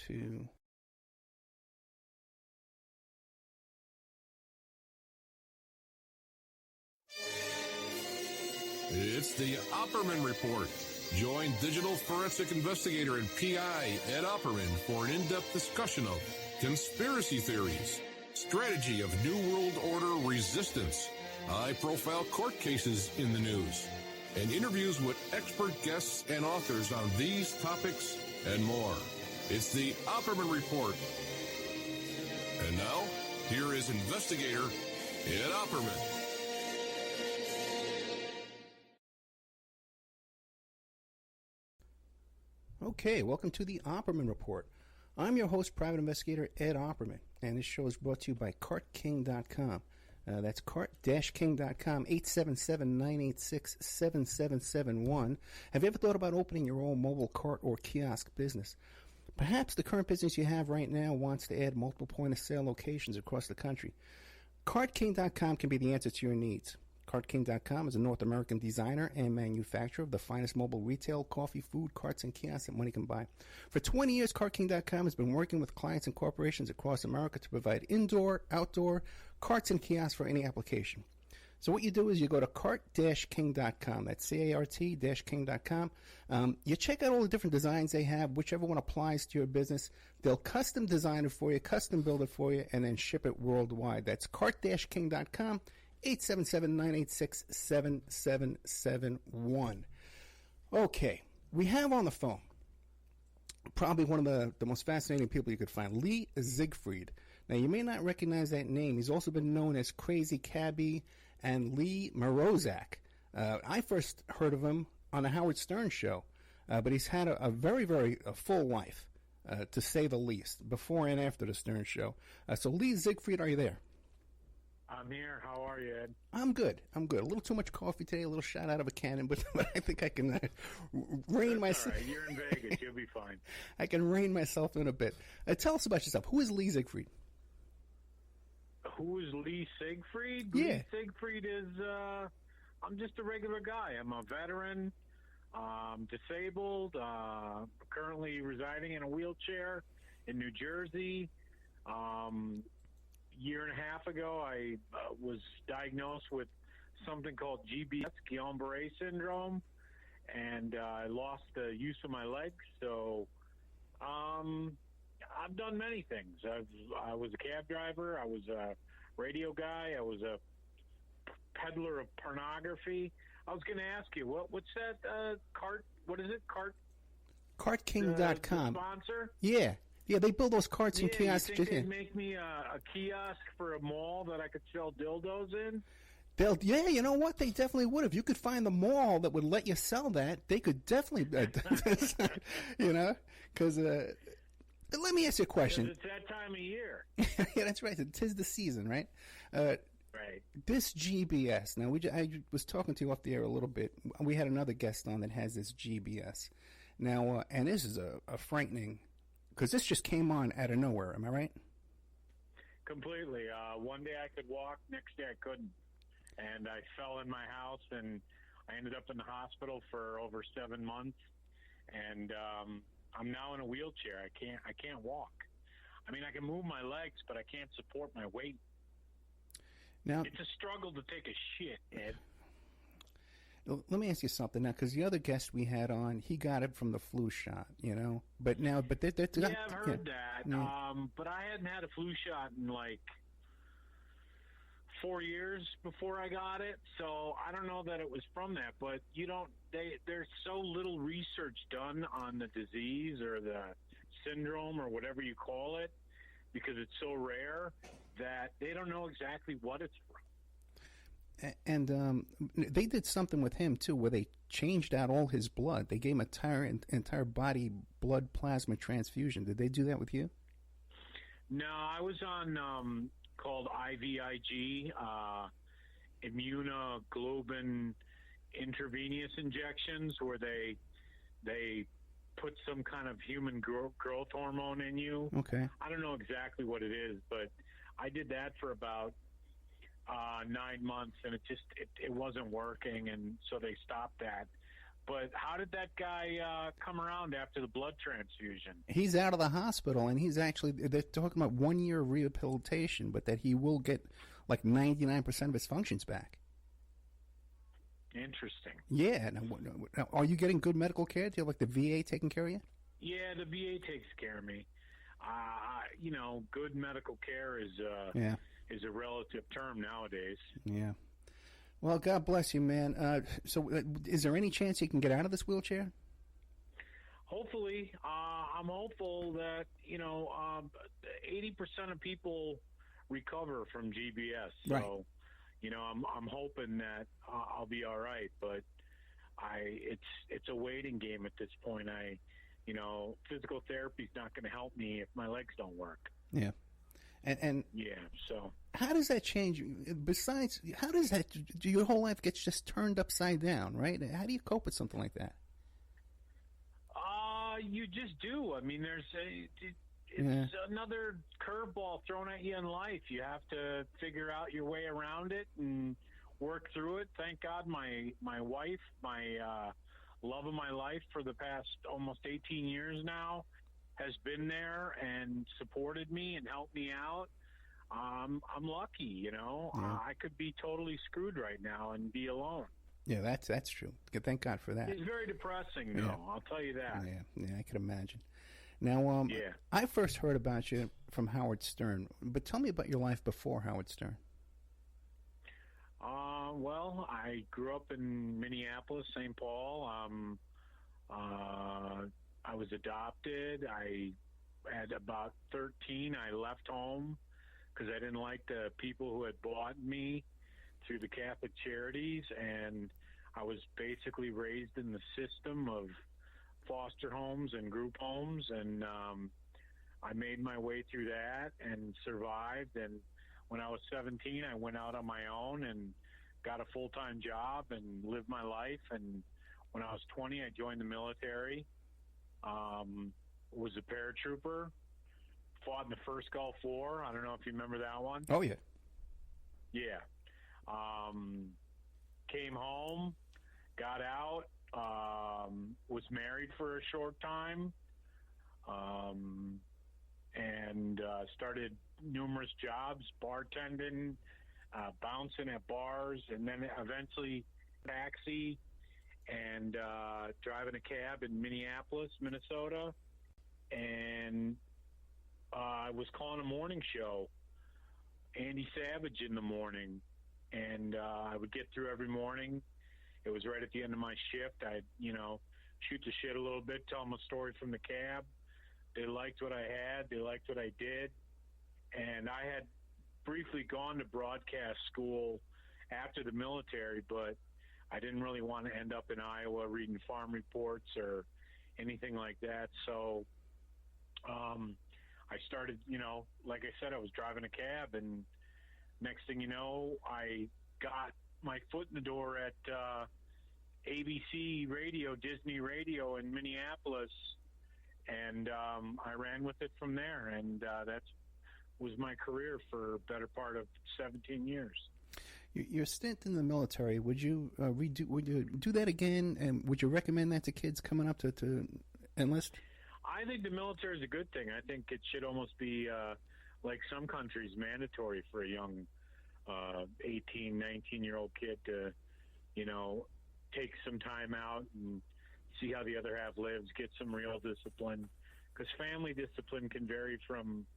to... It's the Opperman Report. Join digital forensic investigator and PI Ed Opperman for an in-depth discussion of conspiracy theories, strategy of New World Order resistance, high-profile court cases in the news, and interviews with expert guests and authors on these topics and more. It's the Opperman Report. And now, here is investigator Ed Opperman. Okay, welcome to the Opperman Report. I'm your host, private investigator Ed Opperman, and this show is brought to you by CartKing.com. That's cart-king.com, 877-986-7771. Have you ever thought about opening your own mobile cart or kiosk business? Perhaps the current business you have right now wants to add multiple point-of-sale locations across the country. CartKing.com can be the answer to your needs. CartKing.com is a North American designer and manufacturer of the finest mobile retail, coffee, food, carts, and kiosks that money can buy. For 20 years, CartKing.com has been working with clients and corporations across America to provide indoor, outdoor, carts, and kiosks for any application. So what you do is you go to cart-king.com. That's C-A-R-T-king.com. You check out all the different designs they have, whichever one applies to your business. They'll custom design it for you, custom build it for you, and then ship it worldwide. That's cart-king.com. 877-986-7771. Okay, we have on the phone probably one of the most fascinating people you could find, Lee Siegfried. Now, you may not recognize that name. He's also been known as Crazy Cabbie and Lee Morozak. I first heard of him on the Howard Stern show, but he's had a very, very full life, to say the least, before and after the Stern show. So, Lee Siegfried, are you there? I'm here. How are you, Ed? I'm good. A little too much coffee today, a little shot out of a cannon, but I think I can rein myself. All right. You're in Vegas. You'll be fine. I can rein myself in a bit. Tell us about yourself. Who is Lee Siegfried? Who is Lee Siegfried? Yeah. Lee Siegfried is, I'm just a regular guy. I'm a veteran, disabled, currently residing in a wheelchair in New Jersey. Year and a half ago, I was diagnosed with something called GBS, Guillain-Barré syndrome, and I lost the use of my legs. So I've done many things. I was a cab driver. I was a radio guy. I was a peddler of pornography. I was going to ask you, what's that cart? What is it? CartKing.com. Sponsor? Yeah. Yeah, they build those carts and kiosks. You think they'd make me a kiosk for a mall that I could sell dildos in? Yeah, you know what? They definitely would. If you could find the mall that would let you sell that, they could definitely, because let me ask you a question. It's that time of year. Yeah, that's right. Tis the season, right? Right. This GBS. Now, I was talking to you off the air a little bit. We had another guest on that has this GBS. Now, and this is a frightening, because this just came on out of nowhere. Am I right? Completely. One day I could walk, next day I couldn't. And I fell in my house, and I ended up in the hospital for over 7 months. And I'm now in a wheelchair. I can't walk. I mean, I can move my legs, but I can't support my weight. Now, it's a struggle to take a shit, Ed. Let me ask you something now, because the other guest we had on, he got it from the flu shot, But now, I've heard that. But I hadn't had a flu shot in like 4 years before I got it, so I don't know that it was from that. But there's so little research done on the disease or the syndrome or whatever you call it, because it's so rare that they don't know exactly what it's from. And they did something with him, too, where they changed out all his blood. They gave him entire body blood plasma transfusion. Did they do that with you? No, I was on called IVIG, immunoglobulin intravenous injections, where they put some kind of human growth hormone in you. Okay. I don't know exactly what it is, but I did that for about 9 months, and it wasn't working, and so they stopped that. But how did that guy come around after the blood transfusion? He's out of the hospital, and they're talking about 1 year of rehabilitation, but that he will get like 99% of his functions back. Interesting. Yeah. Now, are you getting good medical care? Do you have like the VA taking care of you? Yeah, the VA takes care of me. Good medical care is a relative term nowadays. Yeah. Well, God bless you, man. So, is there any chance you can get out of this wheelchair? Hopefully. I'm hopeful that 80% of people recover from GBS. So, right. I'm hoping that I'll be all right. But it's a waiting game at this point. Physical therapy's not going to help me if my legs don't work. Yeah. And yeah, so how does that change? Besides, how does that? Your whole life gets just turned upside down, right? How do you cope with something like that? You just do. I mean, it's another curveball thrown at you in life. You have to figure out your way around it and work through it. Thank God, my wife, my love of my life for the past almost 18 years now, has been there and supported me and helped me out. I'm lucky, Yeah. I could be totally screwed right now and be alone. Yeah, that's true. Thank God for that. It's very depressing, though. Yeah. I'll tell you that. Yeah, I can imagine. Now, I first heard about you from Howard Stern, but tell me about your life before Howard Stern. Well, I grew up in Minneapolis, St. Paul. I was adopted. At about 13, I left home because I didn't like the people who had bought me through the Catholic Charities, and I was basically raised in the system of foster homes and group homes, and I made my way through that and survived. And when I was 17, I went out on my own and got a full-time job and lived my life. And when I was 20, I joined the military. Was a paratrooper, fought in the first Gulf War. I don't know if you remember that one. Oh, yeah. Yeah. Came home, got out, was married for a short time, and started numerous jobs, bartending, bouncing at bars, and then eventually taxi and driving a cab in Minneapolis, Minnesota. And I was calling a morning show, Andy Savage in the morning, and I would get through every morning. It was right at the end of my shift. I'd, shoot the shit a little bit, tell them a story from the cab. They liked what I had. They liked what I did. And I had briefly gone to broadcast school after the military, but I didn't really want to end up in Iowa reading farm reports or anything like that. So I started, like I said, I was driving a cab, and next thing you know, I got my foot in the door at ABC Radio, Disney Radio in Minneapolis, and I ran with it from there, and that was my career for a better part of 17 years. Your stint in the military, would you do that again, and would you recommend that to kids coming up to enlist? I think the military is a good thing. I think it should almost be, like some countries, mandatory for a young 18, 19-year-old kid to, take some time out and see how the other half lives, get some real discipline. Because family discipline can vary from,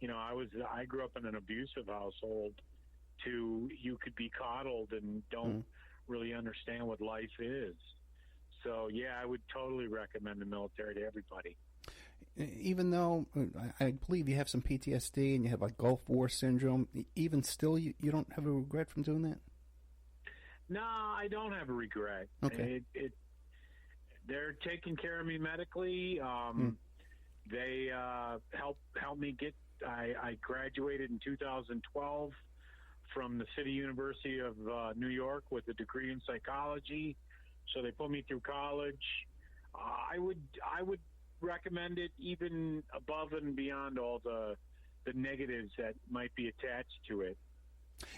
I grew up in an abusive household to you could be coddled and don't really understand what life is. So, yeah, I would totally recommend the military to everybody. Even though I believe you have some PTSD and you have like Gulf War syndrome, even still you don't have a regret from doing that? No, I don't have a regret. Okay. They're taking care of me medically. They helped me get. I graduated in 2012 from the City University of New York with a degree in psychology. So they put me through college. I would recommend it even above and beyond all the negatives that might be attached to it.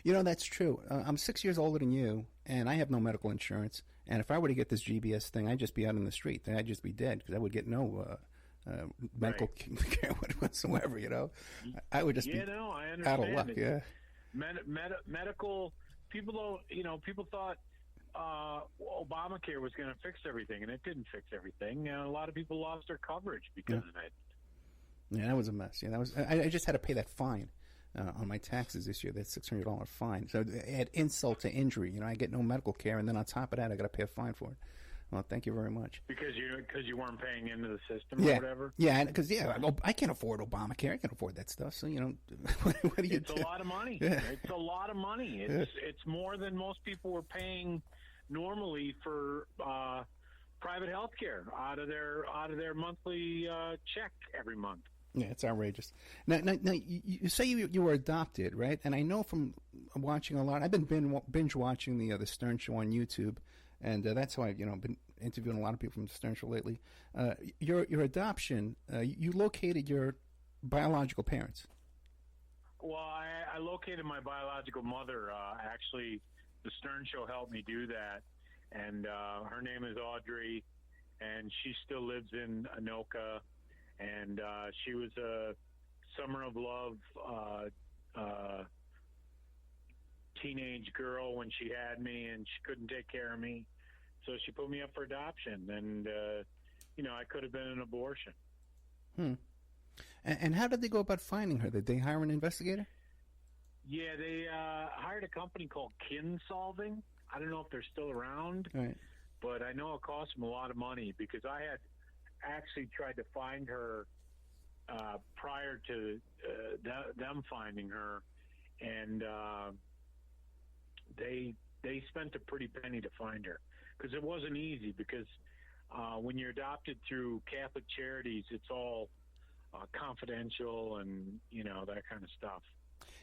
You know, that's true. I'm 6 years older than you, and I have no medical insurance. And if I were to get this GBS thing, I'd just be out in the street. I'd just be dead because I would get no medical care whatsoever, you know. I would just be I understand. out of luck, yeah. Medical, people don't, people thought Obamacare was going to fix everything, and it didn't fix everything. And a lot of people lost their coverage because of that. Yeah, that was a mess. Yeah, that was. I just had to pay that fine on my taxes this year. That $600 fine. So add insult to injury. You know, I get no medical care, and then on top of that, I got to pay a fine for it. Well, thank you very much. Because you weren't paying into the system or whatever. Yeah, because I can't afford Obamacare. I can't afford that stuff. So what do you do? It's a lot of money. Yeah. It's a lot of money. It's more than most people were paying normally for private health care out of their monthly check every month. Yeah, it's outrageous. Now you say you were adopted, right? And I know from watching a lot. I've been binge watching the Stern Show on YouTube, and that's how I've been interviewing a lot of people from the Stern Show lately. Your adoption, you located your biological parents. Well, I located my biological mother. Actually, the Stern Show helped me do that, and her name is Audrey, and she still lives in Anoka. And she was a summer of love teenage girl when she had me, and she couldn't take care of me, so she put me up for adoption. And I could have been an abortion. And how did they go about finding her? Did they hire an investigator? Yeah, they hired a company called Kin Solving. I don't know if they're still around, right, but I know it cost them a lot of money because I had actually tried to find her prior to them finding her, and they spent a pretty penny to find her because it wasn't easy. Because when you're adopted through Catholic Charities, it's all confidential and that kind of stuff.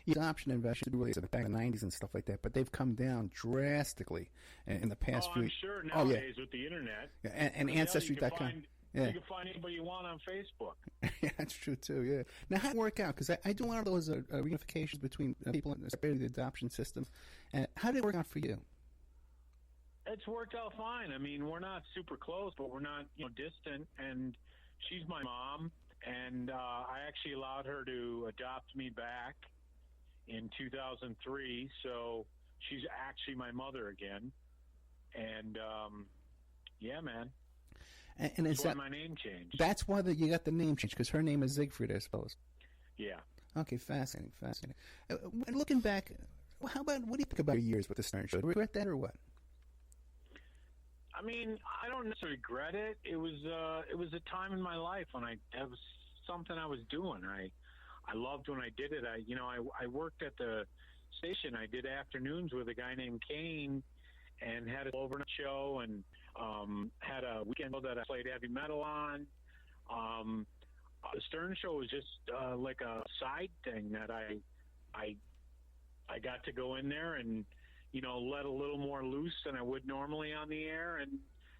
Adoption investors really back in the 90s and stuff like that, but they've come down drastically in the past few. I'm sure nowadays with the internet and Ancestry.com. Yeah. You can find anybody you want on Facebook. Yeah, that's true, too, yeah. Now, how did it work out? Because I do a lot of those reunifications between people in the adoption system. How did it work out for you? It's worked out fine. I mean, we're not super close, but we're not distant. And she's my mom, and I actually allowed her to adopt me back in 2003. So she's actually my mother again. And, yeah, man. And is that why my name changed? That's why you got the name changed, because her name is Siegfried, I suppose. Yeah. Okay, fascinating. Looking back, what do you think about your years with the Stern Show? Do you regret that or what? I mean, I don't necessarily regret it. It was a time in my life when it was something I was doing. I loved when I did it. I worked at the station. I did afternoons with a guy named Kane, and had an overnight show, and had a weekend show that I played heavy metal on. The Stern Show was just like a side thing that I got to go in there and let a little more loose than I would normally on the air and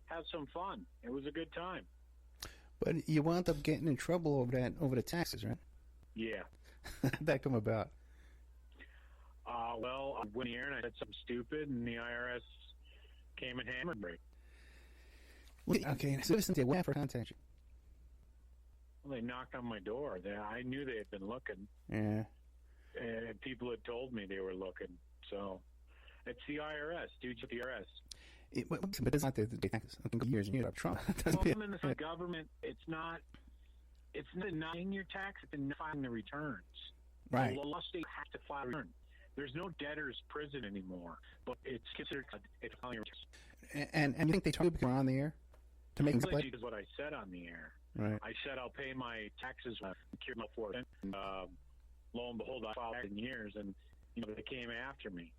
have some fun. It was a good time. But you wound up getting in trouble over the taxes, right? Yeah. How'd that come about? Well, I went in the air and I said something stupid, and the IRS came and hammered me. Okay, so listen to you. What happened to contact you? Well, they knocked on my door. I knew they had been looking. Yeah. And people had told me they were looking. So it's the IRS, dude. It's the IRS. But it's not the taxes. I think years and years of Trump. Well, in the government, it's not denying your tax, it's denying the returns. Right. The law states have to file returns. There's no debtor's prison anymore, but it's considered it's filing your returns. And you think they told you because you're on the air? To make English is what I said on the air. Right. I said I'll pay my taxes when I cure my for it. And lo and behold, I filed in years, and they came after me.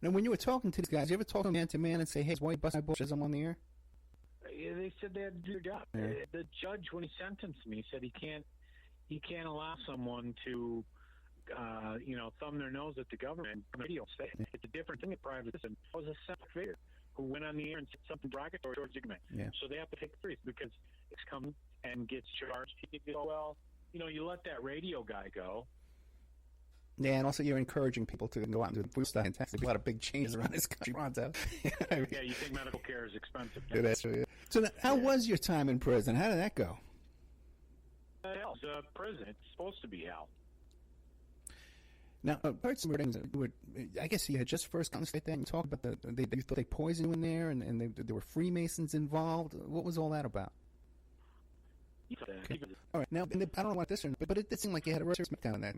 Now, when you were talking to these guys, you ever talk man to man and say, "Hey, why you bust my bullshit? I'm on the air"? Yeah, they said they had to do their job. Yeah. The judge, when he sentenced me, said he can't allow someone to thumb their nose at the government. Radio say it's a different thing at private citizen. I was a separate figure who went on the air and said something derogatory towards the government. Yeah. So they have to take it serious because it's come and gets charged. You go, well, you let that radio guy go. Yeah, and also you're encouraging people to go out and do the flu study and test. There's a lot of big changes around this country, Ronzo. Yeah, you think medical care is expensive. Yeah, that's true. Yeah. So how was your time in prison? How did that go? Hell, it's a prison. It's supposed to be hell. Now, I heard some things. I guess you had just first gotten straight there and talked about you thought they poisoned you in there, and there were Freemasons involved. What was all that about? Okay. All right. Now, I don't know what this is, but it did seem like you had a real serious down that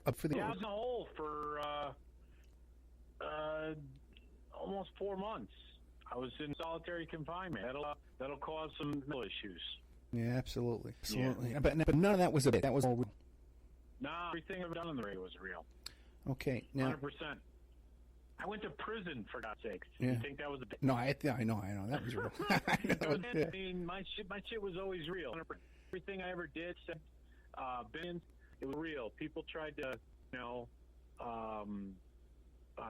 up for the. Yeah, I was in a hole for almost 4 months. I was in solitary confinement. That'll cause some mental issues. Yeah, absolutely. Yeah. But none of that was a bit. That was all real. Nah, everything I've done on the radio was real. Okay, now 100%. I went to prison, for God's sakes. Yeah. You think that was a bit? No, I know. That was real. I mean, my shit was always real. Everything I ever did, it was real. People tried to,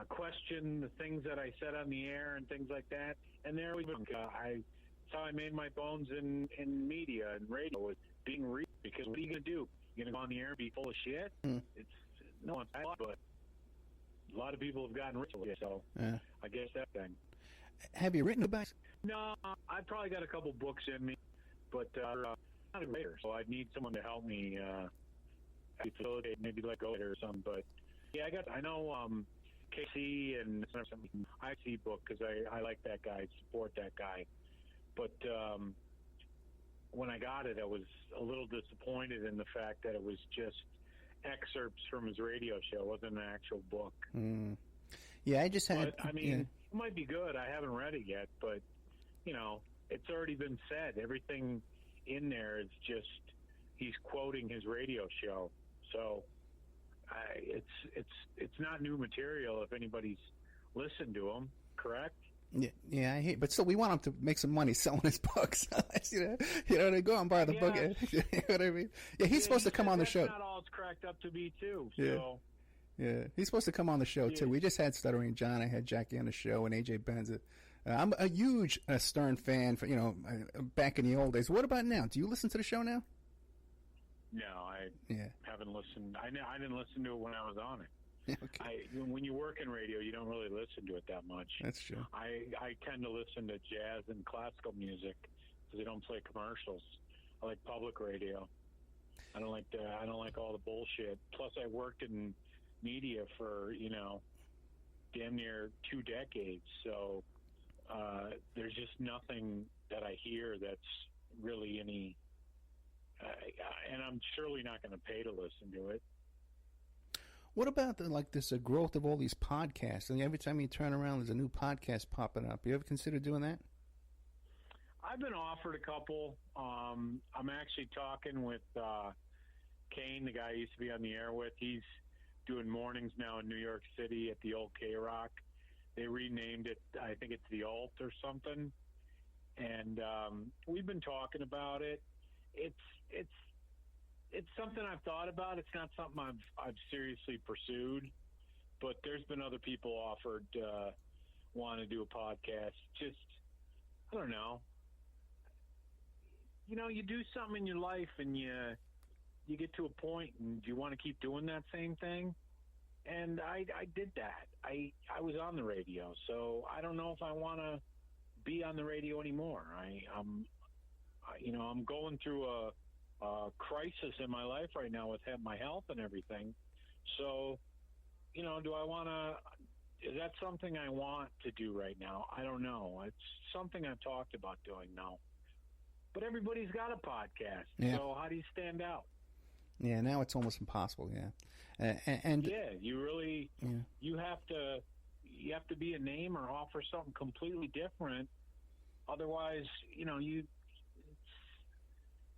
question the things that I said on the air and things like that. And there we go. That's how I made my bones in media and radio, was being real. Because what are you going to do? You're going to go on the air and be full of shit? It's no, but a lot of people have gotten rich with it, so yeah. I guess that thing. Have you written about? No, I've probably got a couple books in me, but not a writer, so I'd need someone to help me facilitate, maybe let go later or something. But yeah, I know KC and some IC book because I like that guy, support that guy. But when I got it, I was a little disappointed in the fact that it was just excerpts from his radio show. It wasn't an actual book. Yeah, I just had. But, I mean, it might be good. I haven't read it yet, but it's already been said. Everything in there is just he's quoting his radio show. So it's not new material if anybody's listened to him. Correct? Yeah, I hate, but still, we want him to make some money selling his books. They go and buy the book. You know what I mean? Yeah, he's supposed to come on the show. That's not all it's cracked up to be, too. Yeah. So. Yeah, he's supposed to come on the show, too. We just had Stuttering John. I had Jackie on the show, and AJ Benz. I'm a huge Stern fan, for back in the old days. What about now? Do you listen to the show now? No, I haven't listened. I didn't listen to it when I was on it. Okay. When you work in radio, you don't really listen to it that much. That's true. I tend to listen to jazz and classical music because they don't play commercials. I like public radio. I don't like all the bullshit. Plus, I worked in media for damn near 2 decades. So there's just nothing that I hear that's really any. And I'm surely not going to pay to listen to it. What about this growth of all these podcasts? And every time you turn around, there's a new podcast popping up. You ever consider doing that? I've been offered a couple. I'm actually talking with Kane, the guy I used to be on the air with. He's doing mornings now in New York City at the old K-Rock. They renamed it, I think it's the Alt or something. And we've been talking about it. It's something I've thought about. It's not something I've seriously pursued, but there's been other people offered want to do a podcast. Just, I don't know. You do something in your life and you get to a point and you want to keep doing that same thing. And I did that. I was on the radio, so I don't know if I want to be on the radio anymore. I'm going through a crisis in my life right now with my health and everything. So, do I want to, is that something I want to do right now? I don't know. It's something I've talked about doing now. But everybody's got a podcast. Yeah. So how do you stand out? Yeah, now it's almost impossible, yeah. And you really, you have to be a name or offer something completely different. Otherwise,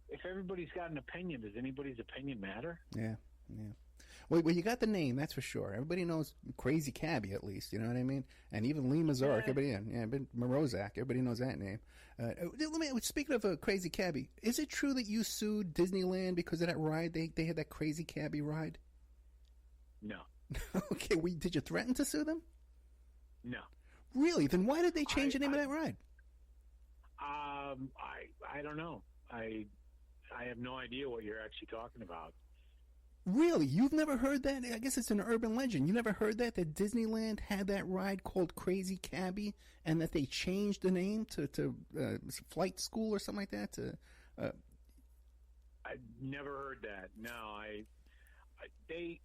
if everybody's got an opinion, does anybody's opinion matter? Yeah. Well, you got the name, that's for sure. Everybody knows Crazy Cabbie, at least, you know what I mean? And even Lee Mazurek, Morozak, everybody knows that name. Speaking of Crazy Cabbie, is it true that you sued Disneyland because of that ride? They had that Crazy Cabbie ride? No. Okay, did you threaten to sue them? No. Really? Then why did they change the name of that ride? I don't know. I have no idea what you're actually talking about. Really? You've never heard that? I guess it's an urban legend. You never heard that Disneyland had that ride called Crazy Cabbie, and that they changed the name to Flight School or something like that? I never heard that. No, they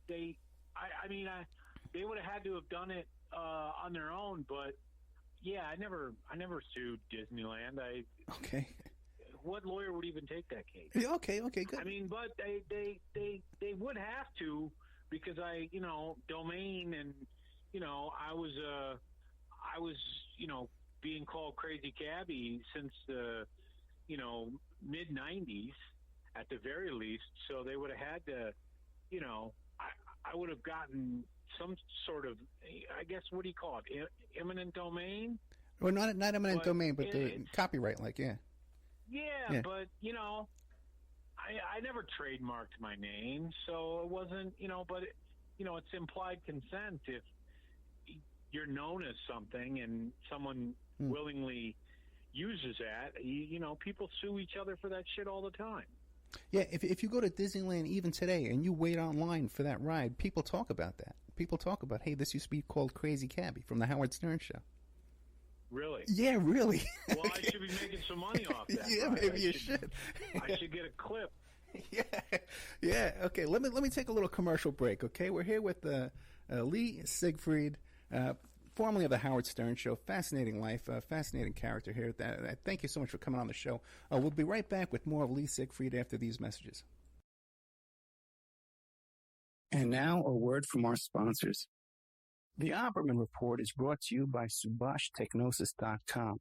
would have had to have done it on their own, but yeah, I never sued Disneyland. Okay. What lawyer would even take that case? Yeah, okay, good. I mean, but they would have to, because domain, and I was being called Crazy Cabbie since the mid '90s at the very least. So they would have had to, I would have gotten some sort of, I guess, what do you call it? Eminent domain? Well, not eminent domain, but the copyright, yeah. Yeah, but, I never trademarked my name, so it wasn't, but, it's implied consent if you're known as something and someone willingly uses that. People sue each other for that shit all the time. Yeah, if you go to Disneyland even today and you wait online for that ride, people talk about that. People talk about, hey, this used to be called Crazy Cabbie from the Howard Stern Show. Really? Yeah, really. Well, I should be making some money off that. Yeah, ride. maybe you should. I should get a clip. Yeah. Okay, let me take a little commercial break. Okay, we're here with Lee Siegfried, formerly of the Howard Stern Show. Fascinating life, fascinating character here. Thank you so much for coming on the show. We'll be right back with more of Lee Siegfried after these messages. And now a word from our sponsors. The Opperman Report is brought to you by SubhashTechnosis.com.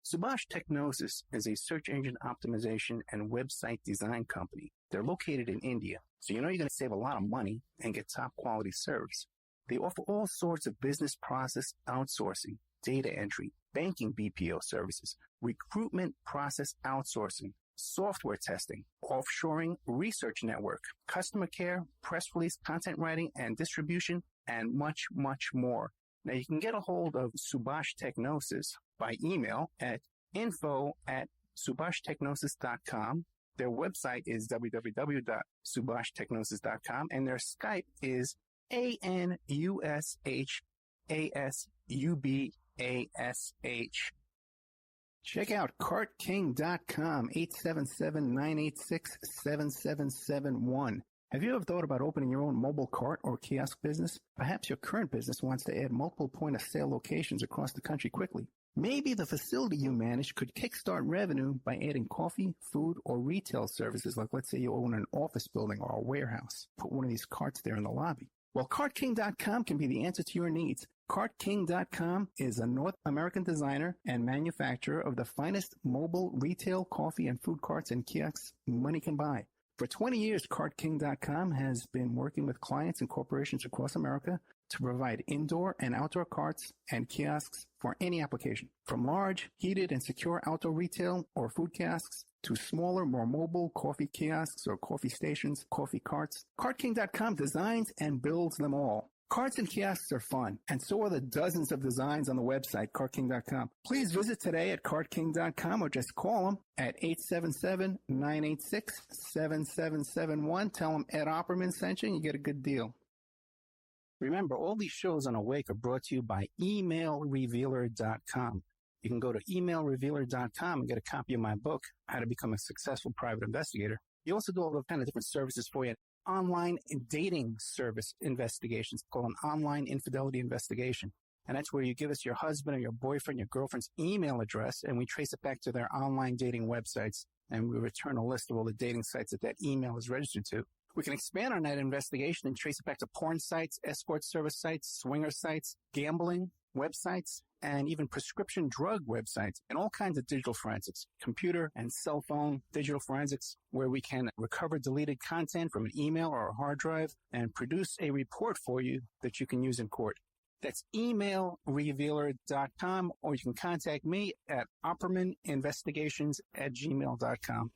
Subhash Technosis is a search engine optimization and website design company. They're located in India, so you're going to save a lot of money and get top quality service. They offer all sorts of business process outsourcing, data entry, banking BPO services, recruitment process outsourcing, software testing, offshoring, research network, customer care, press release, content writing and distribution, and much, much more. Now, you can get a hold of Subhash Technosis by email at info@subhashtechnosis.com. Their website is www.subhashtechnosis.com, and their Skype is ANUSHASUBASH. Check out CartKing.com, 877-986-7771. Have you ever thought about opening your own mobile cart or kiosk business? Perhaps your current business wants to add multiple point-of-sale locations across the country quickly. Maybe the facility you manage could kickstart revenue by adding coffee, food, or retail services, like let's say you own an office building or a warehouse. Put one of these carts there in the lobby. Well, CartKing.com can be the answer to your needs. CartKing.com is a North American designer and manufacturer of the finest mobile retail coffee and food carts and kiosks money can buy. For 20 years, CartKing.com has been working with clients and corporations across America to provide indoor and outdoor carts and kiosks for any application. From large, heated, and secure outdoor retail or food kiosks to smaller, more mobile coffee kiosks or coffee stations, coffee carts, CartKing.com designs and builds them all. Carts and kiosks are fun, and so are the dozens of designs on the website, CartKing.com. Please visit today at CartKing.com or just call them at 877-986-7771. Tell them Ed Opperman sent you and you get a good deal. Remember, all these shows on Awake are brought to you by emailrevealer.com. You can go to emailrevealer.com and get a copy of my book, How to Become a Successful Private Investigator. You also do all the kind of different services for you. Online dating service investigations called an online infidelity investigation. And that's where you give us your husband or your boyfriend, your girlfriend's email address, and we trace it back to their online dating websites, and we return a list of all the dating sites that email is registered to. We can expand on that investigation and trace it back to porn sites, escort service sites, swinger sites, gambling websites, and even prescription drug websites, and all kinds of digital forensics, computer and cell phone digital forensics, where we can recover deleted content from an email or a hard drive and produce a report for you that you can use in court. That's emailrevealer.com, or you can contact me at oppermaninvestigations@gmail.com.